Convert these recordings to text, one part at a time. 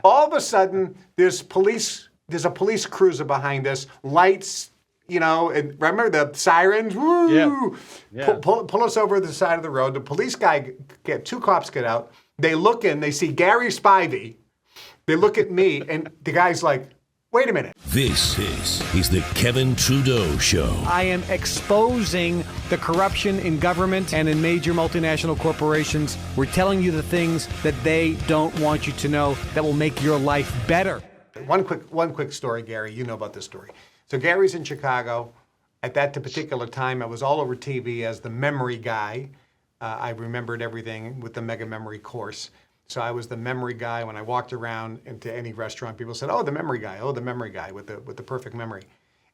All of a sudden, there's a police cruiser behind us, lights, and remember the sirens? Woo! Yeah. Pull us over to the side of the road. The police guy, two cops get out. They look in, they see Gary Spivey. They look at me, and the guy's like, wait a minute. This is the Kevin Trudeau Show. I am exposing the corruption in government and in major multinational corporations. We're telling you the things that they don't want you to know that will make your life better. One quick story, Gary. You know about this story. So Gary's in Chicago. At that particular time, I was all over TV as the memory guy. I remembered everything with the Mega Memory course. So I was the memory guy. When I walked around into any restaurant, people said, "Oh, the memory guy. Oh, the memory guy with the perfect memory."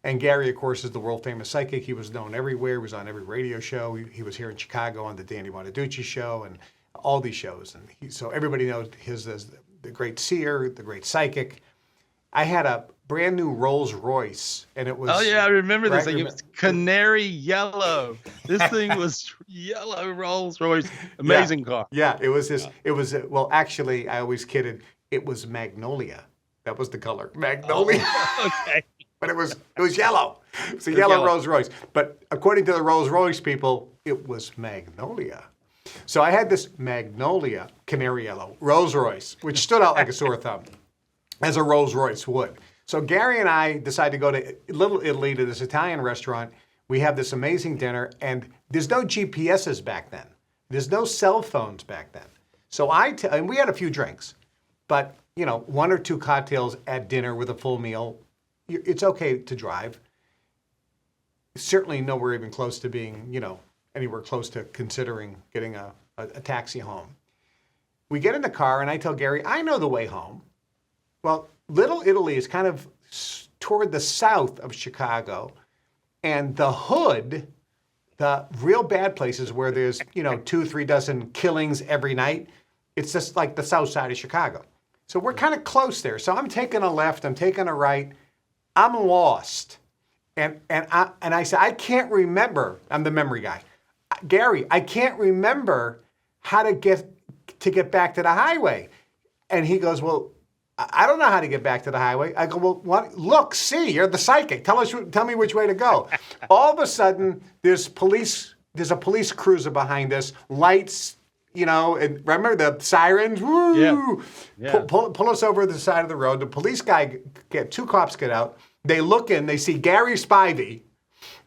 And Gary, of course, is the world famous psychic. He was known everywhere. He was on every radio show. He was here in Chicago on the Danny Bonaduce show and all these shows. And so everybody knows his as the great seer, the great psychic. I had a brand new Rolls Royce, and it was. Oh yeah, I remember this thing. It was canary yellow. This thing was yellow Rolls Royce. Amazing car. Yeah, it was this. It was well, actually, I always kidded. It was magnolia. That was the color, magnolia. Oh, okay. But it was yellow. It's a yellow Rolls Royce. But according to the Rolls Royce people, it was magnolia. So I had this magnolia canary yellow Rolls Royce, which stood out like a sore thumb, as a Rolls Royce would. So Gary and I decided to go to Little Italy, to this Italian restaurant. We have this amazing dinner, and there's no GPSs back then. There's no cell phones back then. So and we had a few drinks, but one or two cocktails at dinner with a full meal, it's okay to drive. Certainly nowhere even close to being, anywhere close to considering getting a taxi home. We get in the car, and I tell Gary, I know the way home. Well, Little Italy is kind of toward the south of Chicago, and the hood, the real bad places where there's, 2-3 dozen killings every night, it's just like the south side of Chicago. So we're kind of close there. So I'm taking a left, I'm taking a right, I'm lost. And I said, I can't remember, I'm the memory guy. Gary, I can't remember how to get back to the highway. And he goes, well, I don't know how to get back to the highway. I go, well, look, see, you're the psychic. Tell me which way to go. All of a sudden, there's a police cruiser behind us, lights, and remember the sirens? Woo! Yeah. Pull us over to the side of the road. The police guy, two cops get out. They look in, they see Gary Spivey.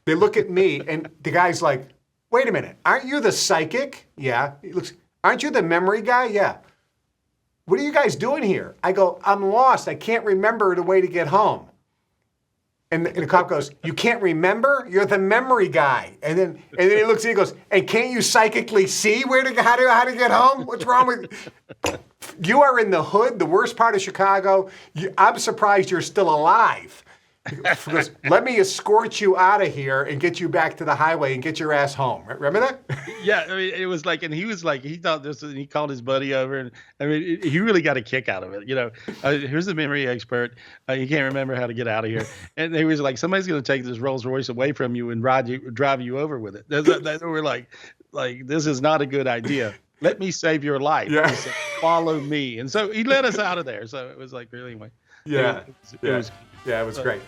They look at me, and the guy's like, wait a minute, aren't you the psychic? Yeah. He looks, aren't you the memory guy? Yeah. What are you guys doing here? I go, I'm lost. I can't remember the way to get home. And the cop goes, you can't remember? You're the memory guy. And then he looks at me and goes, and can't you psychically see how to get home? What's wrong with you? You are in the hood, the worst part of Chicago. I'm surprised you're still alive. He goes, let me escort you out of here and get you back to the highway and get your ass home. Remember that? Yeah, I mean, it was like, and he was like, he thought this, and he called his buddy over, and I mean, he really got a kick out of it. Here's the memory expert. He can't remember how to get out of here, and he was like, somebody's going to take this Rolls Royce away from you and drive you over with it. We're like, this is not a good idea. Let me save your life. Yeah. He said, follow me, and so he let us out of there. So it was like, really, anyway. Yeah, it was great.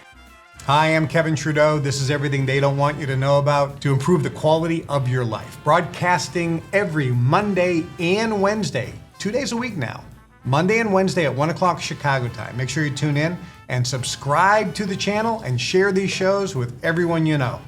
Hi, I'm Kevin Trudeau. This is everything they don't want you to know about to improve the quality of your life. Broadcasting every Monday and Wednesday, 2 days a week now. Monday and Wednesday at 1 o'clock Chicago time. Make sure you tune in and subscribe to the channel and share these shows with everyone you know.